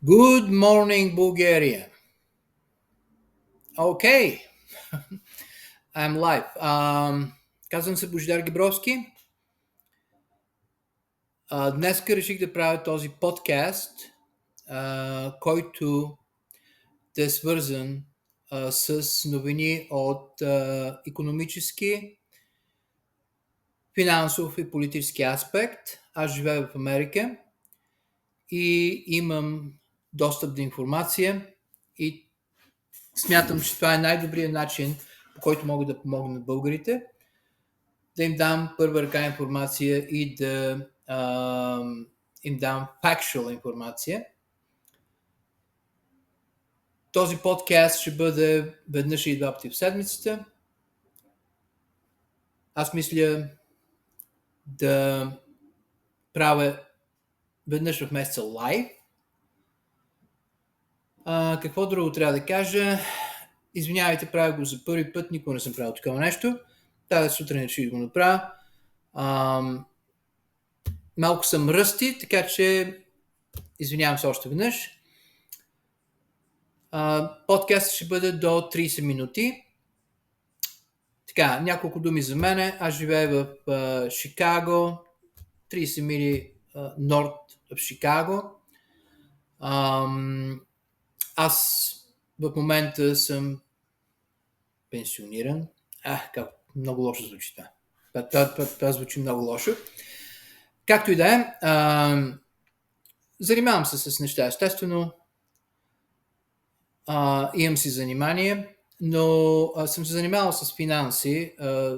Good morning, Bulgaria. Okay, I'm live. Казвам се Божидар Гебровски. Днес реших да правя този подкаст, който да е свързан с новини от икономически, финансов и политически аспект. Аз живея в Америка и имам достъп до информация и смятам, че това е най-добрият начин, по който мога да помогна на българите, да им дам първа ръка информация и да им дам factual информация. Този подкаст ще бъде веднъж и два пъти в седмицата. Аз мисля да правя веднъж в месеца лайв. Какво друго трябва да кажа? Извинявайте, правя го за първи път, никога не съм правил такова нещо. Тази сутрин ще го направя. Малко съм ръсти, така че извинявам се още веднъж. Подкастът ще бъде до 30 минути. Така, няколко думи за мене. Аз живея в Чикаго, 30 мили норд в Чикаго. Аз в момента съм пенсиониран. Как много лошо звучи това. Това звучи много лошо. Както и да е, занимавам се с неща, естествено. Имам си занимание, но съм се занимавал с финанси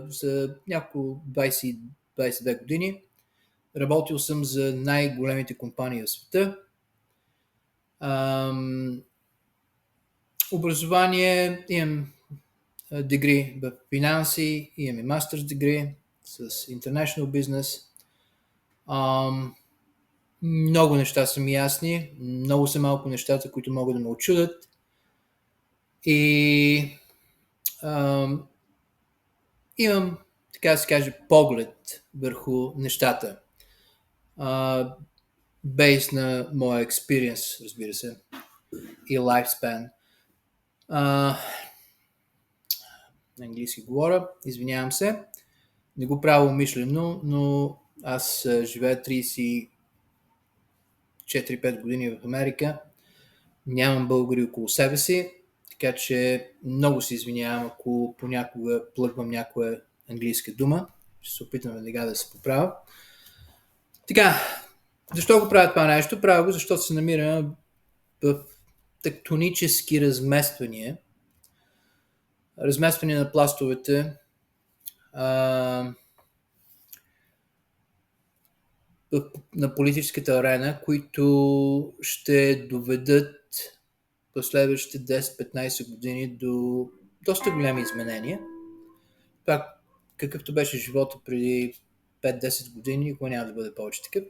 за няколко 22 години. Работил съм за най-големите компании в света. Образование, имам дегри в финанси, имам и мастерс дегри с International Business. Много неща са ми ясни, много са малко нещата, които могат да ме очудят. И имам, така да се каже, поглед върху нещата. Бейс на моя експириенс, разбира се, и лайфспен. На английски говоря, извинявам се. Не го правя умишлено, но аз живея 34-5 години в Америка. Нямам българи около себе си, така че много се извинявам, ако понякога плъгвам някоя английска дума. Ще се опитам веднага да се поправя. Така, защо го правя това нещо? Правя го, защото се намирам в тектонически размествания. Разместване на пластовете на политическата арена, които ще доведат в следващите 10-15 години до доста големи изменения. Това, какъвто беше живота преди 5-10 години, никога няма да бъде повече такъв.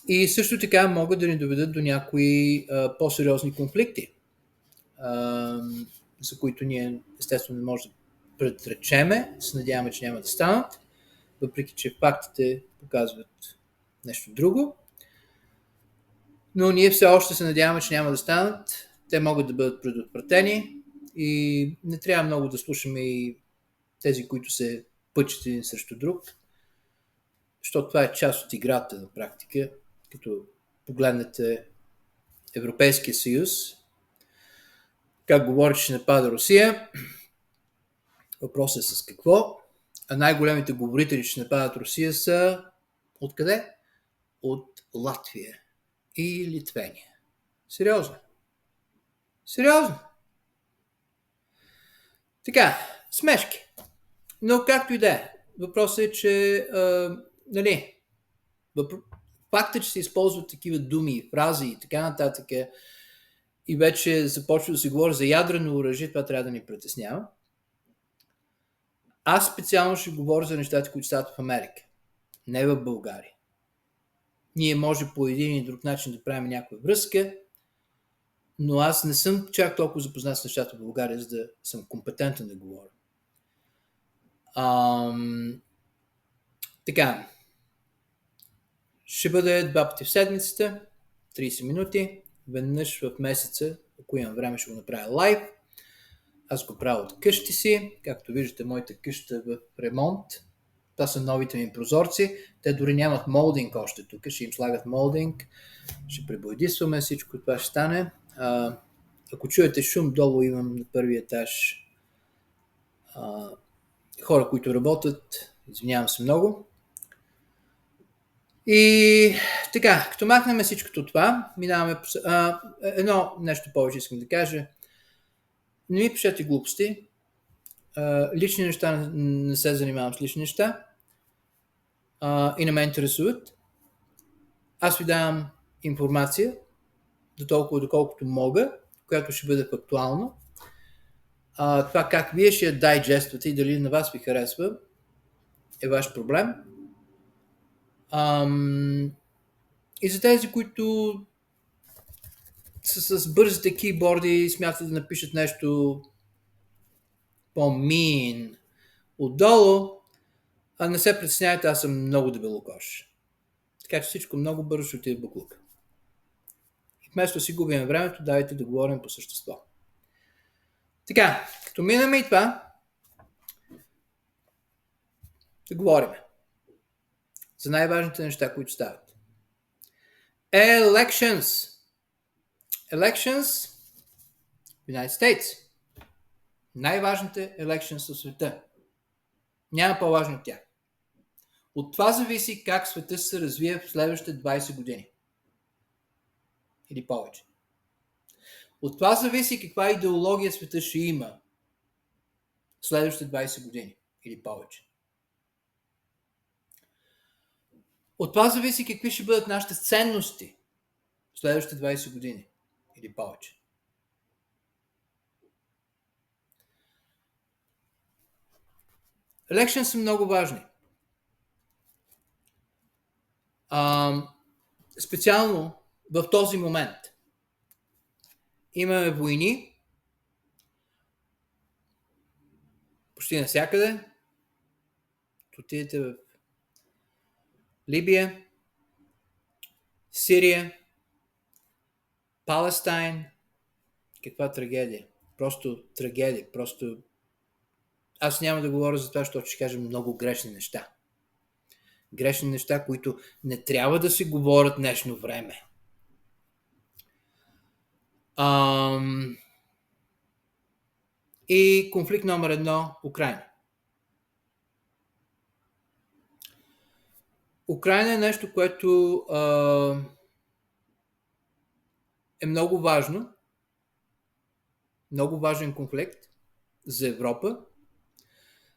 И също така могат да ни доведат до някои по-сериозни конфликти, за които ние естествено не можем да предречеме, се надяваме, че няма да станат, въпреки че фактите показват нещо друго. Но ние все още се надяваме, че няма да станат. Те могат да бъдат предотвратени и не трябва много да слушаме и тези, които се пъчат един срещу друг, защото това е част от играта на практика, като погледнете Европейския съюз, как говори, че напада Русия, въпросът е с какво, а най-големите говорители, че нападат Русия са откъде? От Латвия и Литвения. Сериозно. Сериозно. Така, смешки. Но както и да е. Въпросът е, че факта, че се използват такива думи, фрази и така нататък и вече започва да се говори за ядрено оръжие, това трябва да ни притеснява. Аз специално ще говоря за нещата, които стават в Америка, не в България. Ние може по един или друг начин да правим някаква връзка, но аз не съм чак толкова запознат с нещата в България, за да съм компетентен да говоря. Така, Ще бъде 2 пъти в седмицата, 30 минути, веднъж в месеца, ако имам време ще го направя лайв. Аз го правя от къщи си, както виждате моята къща е в ремонт. Това са новите ми прозорци, те дори нямат молдинг още тук, ще им слагат молдинг, ще пребоядисваме, всичко това ще стане. Ако чуете шум, долу имам на първия етаж хора, които работят, извинявам се много. И така, като махнем всичкото това, минаваме едно нещо повече искам да кажа. Не ми пишете глупости. Лични неща не се занимавам с лични неща и не ме интересуват. Аз ви давам информация до толкова, доколкото мога, която ще бъде фактуална. Това как вие ще я дайджествате и дали на вас ви харесва е ваш проблем. И за тези, които са с бързите кейборди и смятат да напишат нещо по-мин отдолу, не се притеснявайте, аз съм много дебелокош. Така че всичко много бързо ще отиде в буклука. И вместо да си губим времето, дайте да говорим по същество. Така, като минаме и това, да говорим за най-важните неща, които стават. Elections в United States. Най-важните elections в света. Няма по-важно от тях. От това зависи как света се развие в следващите 20 години. Или повече. От това зависи каква идеология света ще има в следващите 20 години. Или повече. От това зависи какви ще бъдат нашите ценности в следващите 20 години. Или повече. Elections са много важни. Специално в този момент. Имаме войни почти навсякъде. Отидете в Либия, Сирия, Палестайн. Каква трагедия. Просто трагедия. Аз няма да говоря за това, защото ще кажа много грешни неща. Грешни неща, които не трябва да се говорят днешно време. И конфликт номер 1 – Украйна. Украйна е нещо, което е много важно. Много важен конфликт за Европа.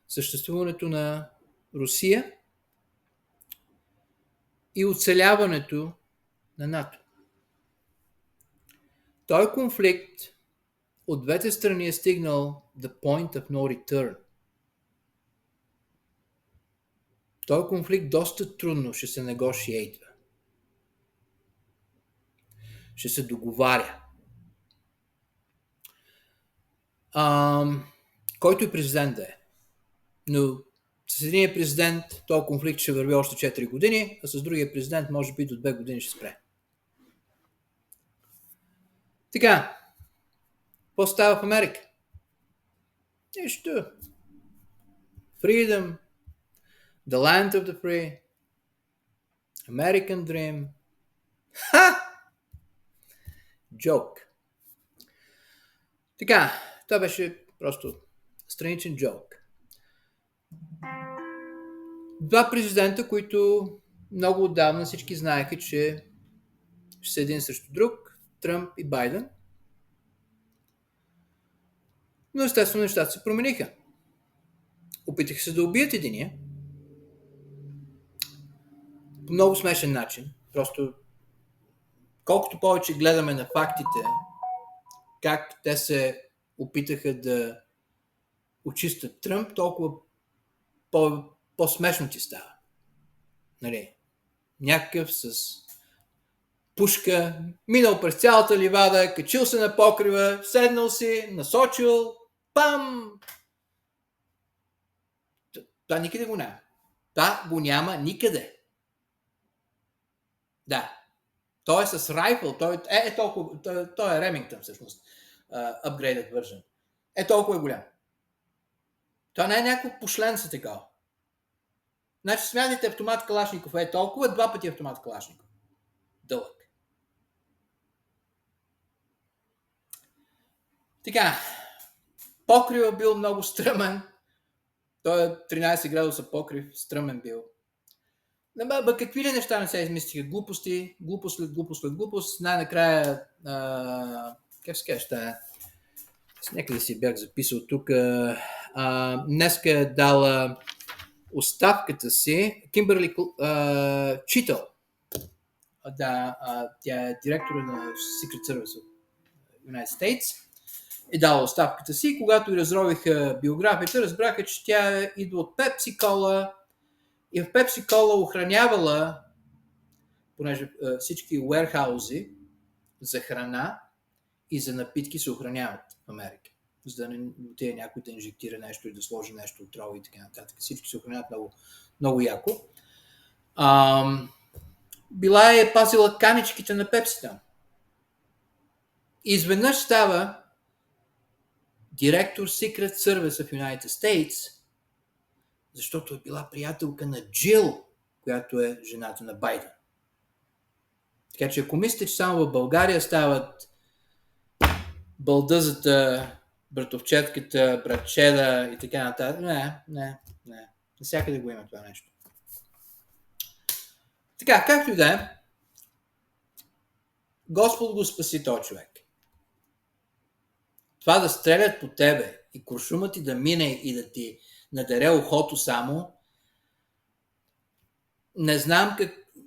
Съществуването на Русия и оцеляването на НАТО. Той конфликт от двете страни е стигнал the point of no return. Той конфликт доста трудно ще се негошиейтва. Ще се договаря. Който и президент да е. Но с единия президент този конфликт ще върви още 4 години, а с другия президент може би до 2 години ще спре. Така, какво става в Америка? Нищо. Freedom, the land of the free, American dream. Ха! Joke. Така, това беше просто страничен джок. Два президента, които много отдавна всички знаеха, че ще са един срещу друг, Тръмп и Байден. Но естествено нещата се промениха. Опитаха се да убият единия. По много смешен начин. Просто колкото повече гледаме на фактите, как те се опитаха да очистят Тръмп, толкова по-смешно ти става. Нали? Някакъв с пушка, минал през цялата ливада, качил се на покрива, седнал си, насочил, пам! Това никъде го няма. Това го няма никъде. Да. Той е с райфъл, толкова, той е Ремингтън всъщност, upgraded version. Толкова е голям. Това не е някакво пошленце такова. Значи смятайте автомат Калашников толкова, 2 пъти автомат Калашников. Дълъг. Така, покрива бил много стръмен. Той е 13 градуса покрив, стръмен бил. Какви ли неща не се измислиха? Глупости, глупост след глупост след глупост. Най-накрая, как се казва, някъде си бях записал тук. Днеска е дала оставката си Кимбърли Читъл. Да, тя е директор на Secret Service of United States. Е дала оставката си. Когато разровиха биографията, разбраха, че тя идва от Pepsi Cola и в Pepsi Cola охранявала, понеже всички уерхаузи за храна и за напитки се охраняват в Америка. За да не отиде някой да инжектира нещо и да сложи нещо отрово и така нататък. Всички се охраняват много, много яко. Била е пазила каничките на пепсита. Изведнъж става директор Secret Service of United States, защото е била приятелка на Джил, която е жената на Байден. Така че ако мислите, че само в България стават балдъзата, братовчетката, братчеда и така нататък, не. Насякъде го има това нещо. Така, както и да е, Господ го спаси този човек. Това да стрелят по тебе и куршумът ти да мине и да ти надаре ухото само, не знам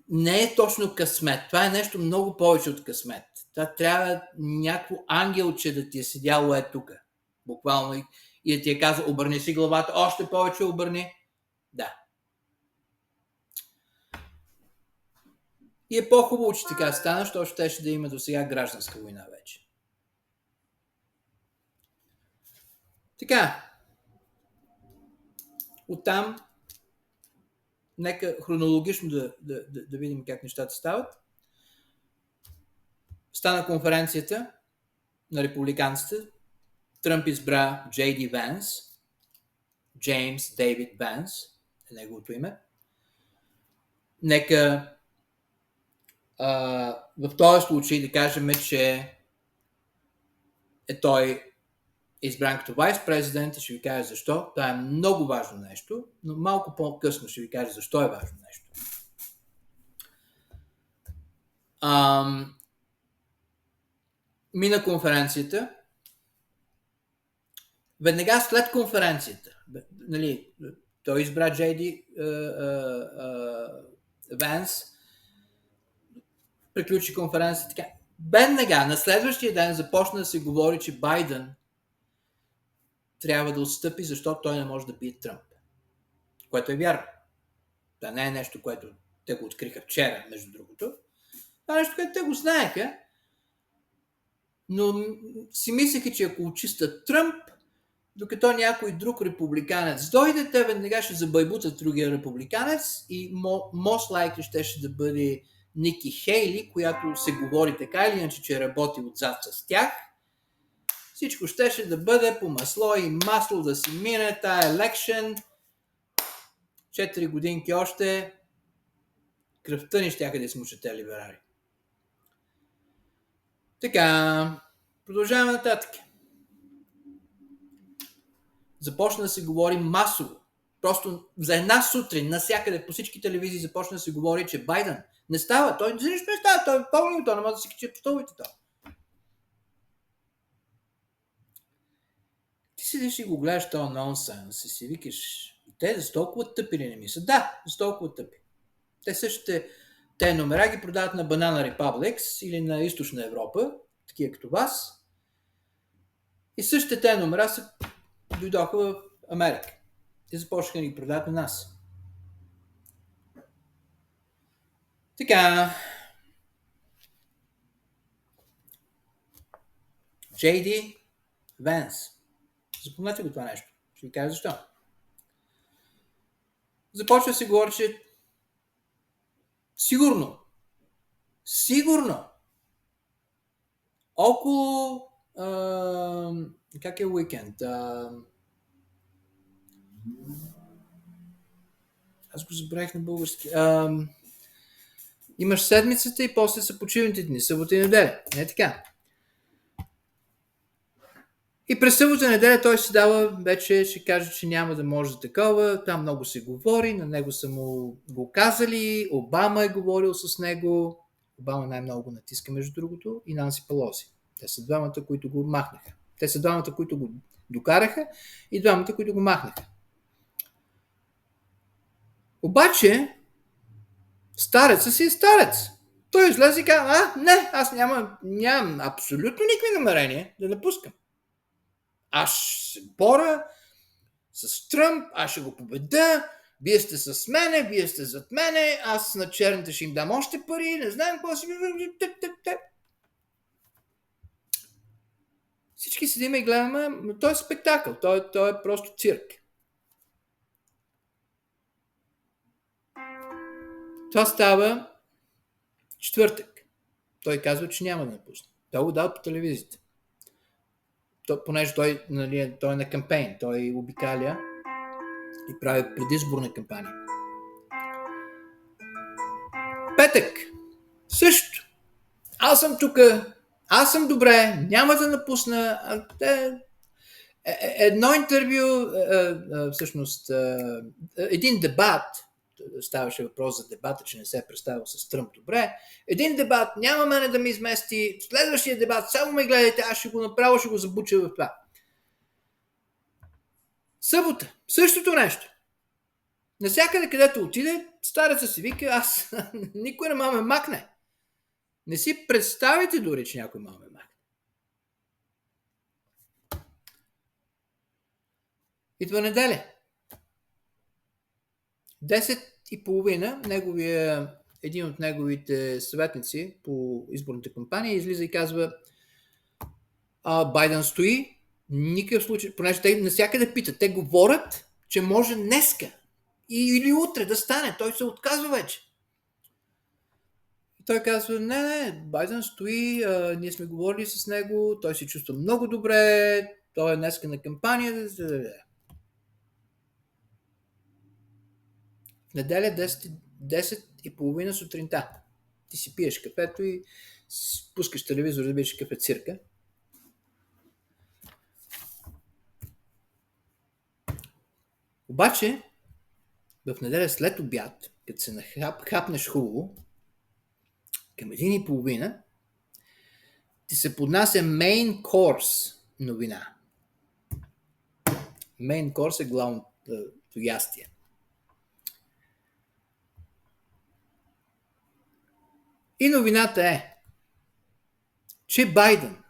не е точно късмет. Това е нещо много повече от късмет. Това трябва някакво ангелче да ти е седяло тук. Буквално и да ти е казал, обърни си главата, още повече обърни. Да. И е по-хубаво, че така стана, защото щеше да има до сега гражданска война вече. Така. Оттам нека хронологично да видим как нещата стават. Стана конференцията на републиканците. Тръмп избра Джей Ванс. Джеймс Дейвид Ванс е неговото име. Нека в този случай да кажем, че той избран като вайс-президент и ще ви кажа защо. Това е много важно нещо, но малко по-късно ще ви кажа защо е важно нещо. Мина конференцията. Веднага след конференцията, нали, той избра Джейди Ванс, приключи конференцията така. Веднага, на следващия ден започна да се говори, че Байден трябва да отстъпи, защото той не може да бие Тръмп. Което е вярно. Това не е нещо, което те го откриха вчера, между другото. Това е нещо, което те го знаеха, но си мислеха, че ако очистят Тръмп, докато някой друг републиканец дойде, те веднага ще забайбутат другия републиканец и most likely ще да бъде Ники Хейли, която се говори така или иначе, че работи отзад с тях. Всичко щеше да бъде по масло и масло да си мине тая елекшен. 4 годинки още. Кръвта ни щяха да измучат те либерали. Така, продължаваме нататък. Започна да се говори масово. Просто за една сутрин, навсякъде, по всички телевизии започна да се говори, че Байден не става. Той за нищо не става. Той е пълно, той не може да се качи по столовете. Ти седиш и го гледаш този нонсенс и си викаш, те за толкова тъпи ли не мисля? Да, за толкова тъпи. Те същите, те номера ги продават на Banana Republics или на Източна Европа, такива като вас. И същите те номера се дойдоха в Америка. И започнаха да ги продават на нас. Така. Джейди Ванс. Запомнете го това нещо. Ще ви кажа защо. Започва да се говори, че сигурно Сигурно, около как е уикенд? Аз го забравих на български. Имаш седмицата и после са почивните дни, събота и неделя. Не така. И през събота и неделя той си дава, вече ще каже, че няма да може да такова. Там много се говори, на него са му го казали, Обама е говорил с него. Обама най-много го натиска, между другото, и Нанси Пелоси. Те са двамата, които го махнаха. Те са двамата, които го докараха и двамата, които го махнаха. Обаче, старецът си е старец. Той излезе и каза, не, аз нямам абсолютно никакви намерения да напускам. Аз ще се боря с Тръмп, аз ще го победа, вие сте с мене, вие сте зад мене, аз на черните ще им дам още пари, не знам какво си... Всички седим и гледаме, но той е спектакъл, той е просто цирк. Това става четвъртък. Той казва, че няма да напусне. Той го дал по телевизията. Понеже той е на кампейн, той обикаля и прави предизборна кампания. Петък. Също. Аз съм тук, аз съм добре, няма да напусна. Едно интервю, всъщност, един дебат, ставаше въпрос за дебата, че не се е представил с Тръмп добре. Един дебат, няма мене да ме измести, следващия дебат, само ме гледайте, аз ще го направя, ще го забуча в това. Събота, същото нещо. Насякъде, където отиде, стареца си вика, аз никой не ме макне. Не си представите дори, че някой ме макне. Идва неделя. 10:30 един от неговите съветници по изборната кампания излиза и казва, Байден стои, никакъв случай, понеже те насякъде питат, те говорят, че може днеска или утре да стане, той се отказва вече. И той казва, не, Байден стои, ние сме говорили с него, той се чувства много добре, той е днеска на кампания. В неделя 10:30 сутринта. Ти си пиеш кафето и пускаш телевизор да видиш какъв е цирка. Обаче, в неделя след обяд, като се хапнеш хубаво, към 1:30, ти се поднася main course новина. Main course е главното ястие. И новината е, че Байден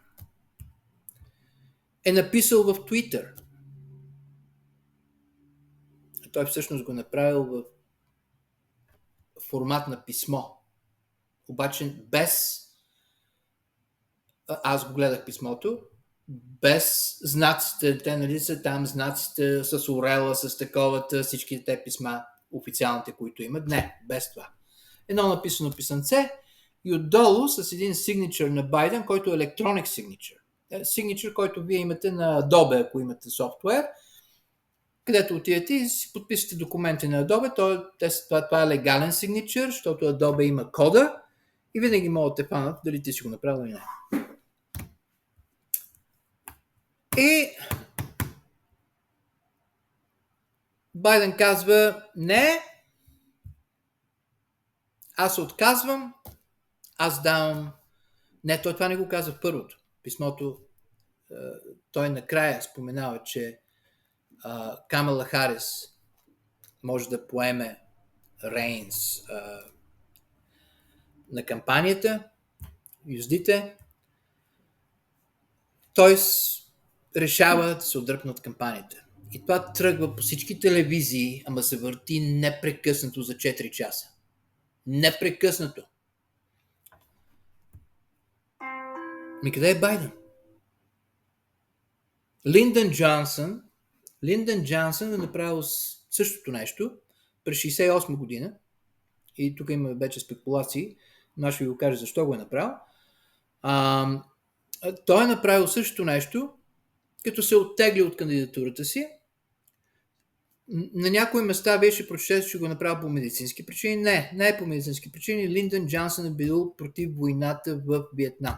е написал в Twitter. Той всъщност го направил в формат на писмо. Обаче без... Аз го гледах писмото, без знаците, те нали са там знаците с орела, с таковата, всичките те писма, официалните, които имат. Не, без това. Едно написано писънце и отдолу с един signature на Байден, който е electronic signature. Signature, който вие имате на Adobe, ако имате софтуер, където отидете и си подписвате документи на Adobe. Това е легален signature, защото Adobe има кода и винаги могат да те фанат дали ти си го направил или не. И Байден казва, не, аз се отказвам, аз давам... Не, той това не го казва в първото. Писмото, той накрая споменава, че Камала Харис може да поеме Рейнс на кампанията, юздите. Той решава да се отдръпне от кампанията. И това тръгва по всички телевизии, ама се върти непрекъснато за 4 часа. Непрекъснато. Къде е Байден? Линдън Джонсън е направил същото нещо през 68 година и тук има вече спекулации, но аз ще ви го кажа защо го е направил. Той е направил същото нещо, като се оттегли от кандидатурата си. На някои места беше прочетено, че го направил по медицински причини. Не е по медицински причини. Линдън Джонсън е бил против войната в Виетнам.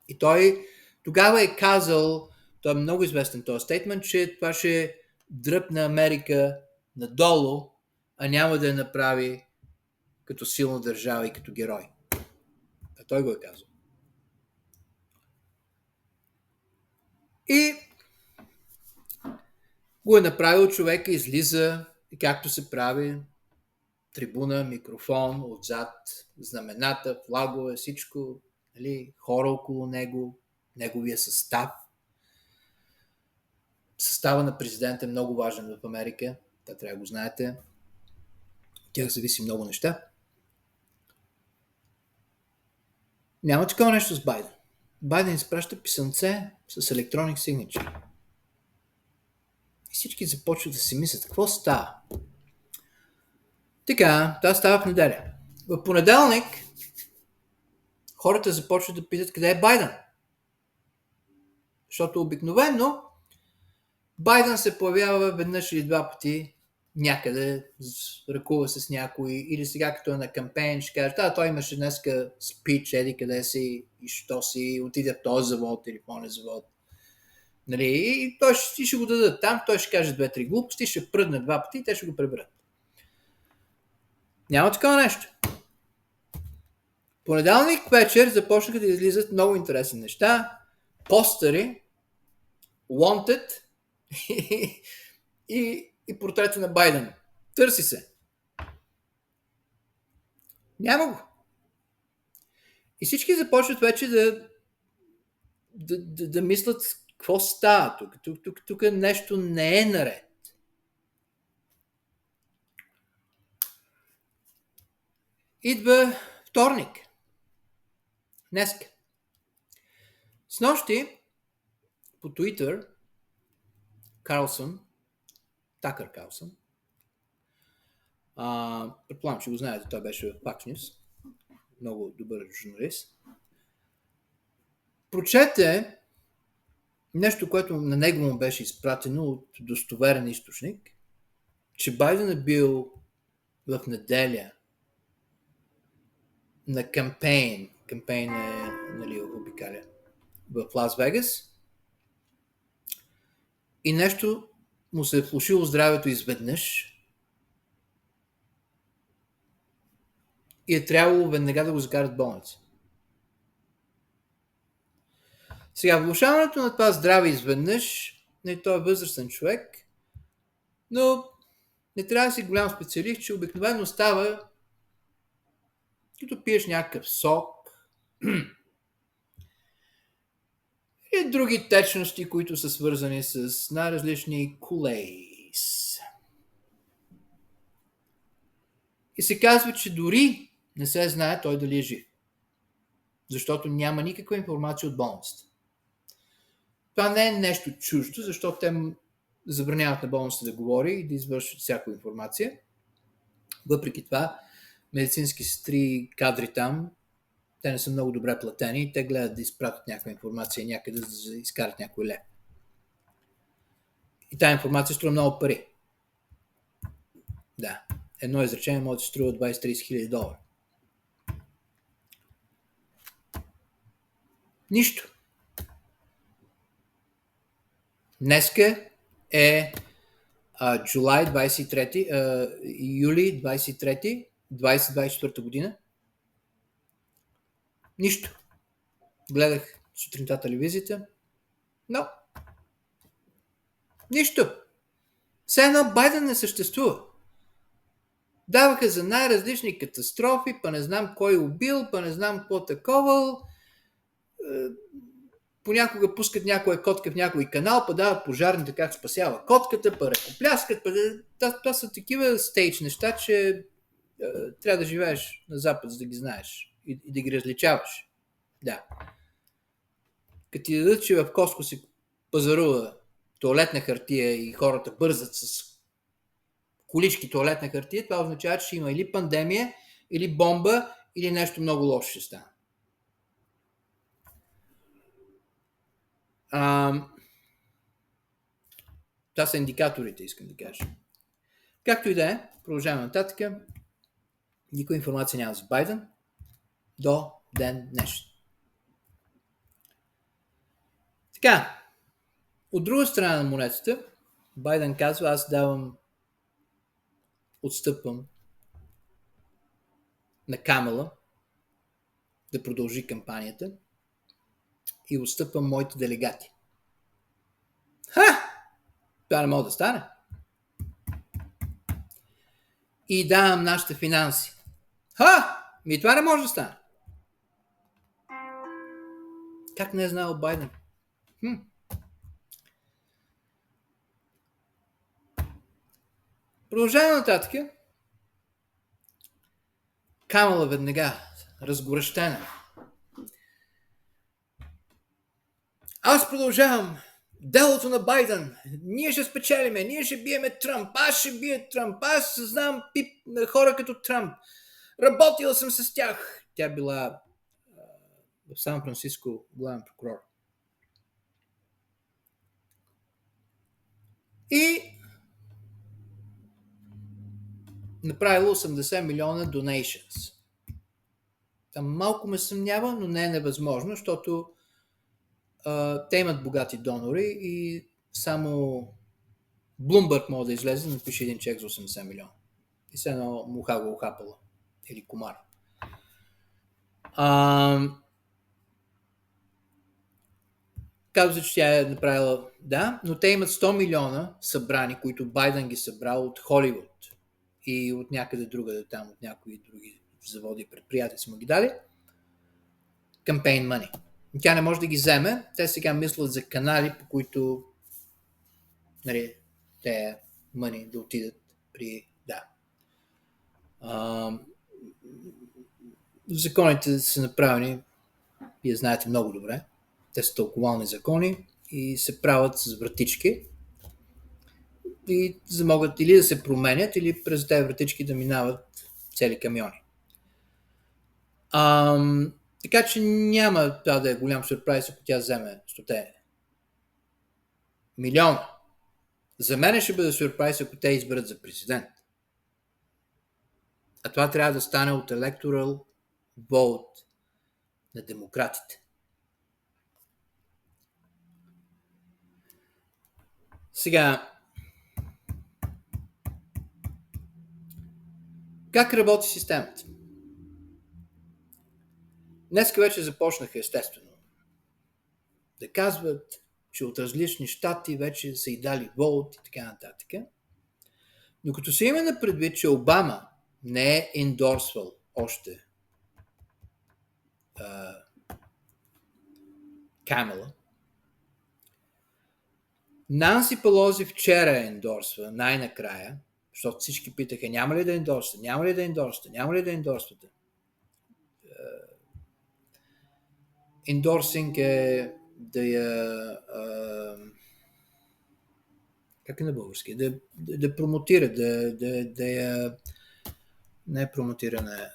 И той тогава е казал, той е много известен този стейтмент, че това ще дръпне Америка надолу, а няма да я направи като силна държава и като герой. А той го е казал. И го е направил, човека излиза, и както се прави, трибуна, микрофон, отзад, знамената, флагове, всичко, нали, хора около него, неговия състав. Състава на президента е много важен в Америка, това трябва да го знаете. Тях зависи много неща. Няма такова нещо с Байден. Байден изпраща писъмце с Electronic Signature. И всички започват да си мислят, какво става? Така, това става в неделя. В понеделник хората започват да питат къде е Байден. Защото обикновено Байден се появява веднъж или два пъти някъде, ръкува с някой, или сега като е на кампейн, ще каже, той имаше днеска спич, еди къде си, и що си, отиде в този завод или по-не завод. Нали? И той ще го дадат там, той ще каже две-три глупости, ще пръдне два пъти и те ще го преберат. Няма такова нещо. Понеделник вечер започнаха да излизат много интересни неща, постери, wanted и портрета на Байден. Търси се. Няма го. И всички започват вече да мислят какво става тук. Тук нещо не е наред. Идва вторник. Днеска. Снощи по Twitter Такър Карлсън, предполагам, че го знаете, той беше в Fox News, много добър журналист, прочете нещо, което на него му беше изпратено от достоверен източник, че Байден е бил в неделя на кампейн е, нали, обикаля в Лас Вегас и нещо му се е влошило здравето изведнъж и е трябвало веднага да го закарат в болница. Сега, влошаването на това здраве изведнъж, не, той е възрастен човек, но не трябва да си голям специалист, че обикновено става като пиеш някакъв сок и други течности, които са свързани с най-различни колейс. И се казва, че дори не се знае той дали е жив. Защото няма никаква информация от болницата. Това не е нещо чуждо, защото те забраняват на болницата да говори и да извършват всяка информация. Въпреки това, медицински сестри, кадри там, те не са много добре платени и те гледат да изпратят някаква информация някъде, за да изкарат някой лев. И тази информация струва много пари. Да. Едно изречение може да струва 20-30 хиляди долара. Нищо. Днеска е юли 23, 2024 година. Нищо. Гледах сутринта телевизията, но нищо. Все едно Байден не съществува. Даваха за най-различни катастрофи, па не знам кой убил, па не знам какво такова. Понякога пускат някоя котка в някой канал, па дават пожарните как спасява котката, па ръкопляскат. Това са такива стейдж неща, че трябва да живееш на Запад, за да ги знаеш и да ги различаваш. Да. Като ти дадат, че в Костко се пазарува тоалетна хартия и хората бързат с колички тоалетна хартия, това означава, че има или пандемия, или бомба, или нещо много лошо ще стане. Това са индикаторите, искам да кажа. Както и да е, продължаваме нататък. Никаква информация няма за Байден до ден днешен. Така, от друга страна на монетата, Байден казва, аз отстъпвам на Камала да продължи кампанията и отстъпвам моите делегати. Това не може да стане. И давам нашите финанси. Това не може да стане. Как не е знал Байден? Продължаваме нататък. Камала веднага, разгорещена. Аз продължавам делото на Байден. Ние ще спечелиме, ние ще биеме Тръмп. Аз ще бия Тръмп. Аз знам хора като Тръмп. Работила съм с тях. Тя била в Сан Франциско главен прокурор. И направила 80 милиона donations. Там малко ме съмнява, но не е невъзможно, защото те имат богати донори и само Bloomberg може да излезе и напише един чек за 80 милиона. И се едно муха го ухапала. Или комар. Казва, че тя е направила, да, но те имат 100 милиона събрани, които Байден ги събрал от Холивуд и от някъде другаде там, от някои други заводи и предприятия са му ги дали. Campaign money. Тя не може да ги вземе. Те сега мислят за канали, по които те money да отидат при... Да. Законите са направени, вие знаете много добре. Те са тълковални закони и се правят с вратички и за могат или да се променят, или през тези вратички да минават цели камиони. Така че няма това да е голям сюрприз, ако тя вземе 100 милиона. За мен ще бъде сюрприз, ако те изберат за президент. А това трябва да стане от electoral vote на демократите. Сега, как работи системата? Днеска вече започнаха естествено да казват, че от различни щати вече са и дали волт и така нататък. Но като се има на предвид, че Обама не е ендорсвал още Камала, Нанси Пелози вчера ендорсва най-накрая, защото всички питаха, няма ли да ендорсвате. Ендорсинг е да я... как е на български? Да промотира, да я... Не е промотиране.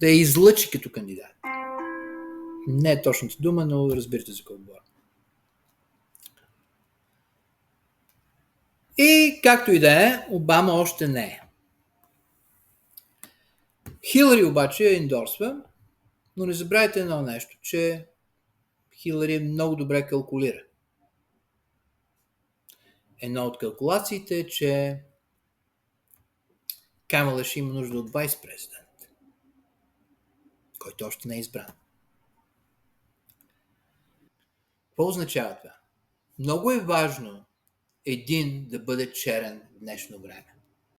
Да я излъчи като кандидат. Не е точната дума, но разбирате за какво говоря. И както и да е, Обама още не е. Хилари обаче ендорсва, но не забравяйте едно нещо, че Хилари много добре калкулира. Едно от калкулациите е, че Камала ще има нужда от вайс-президент, който още не е избран. Какво означава това? Много е важно един да бъде черен в днешно време.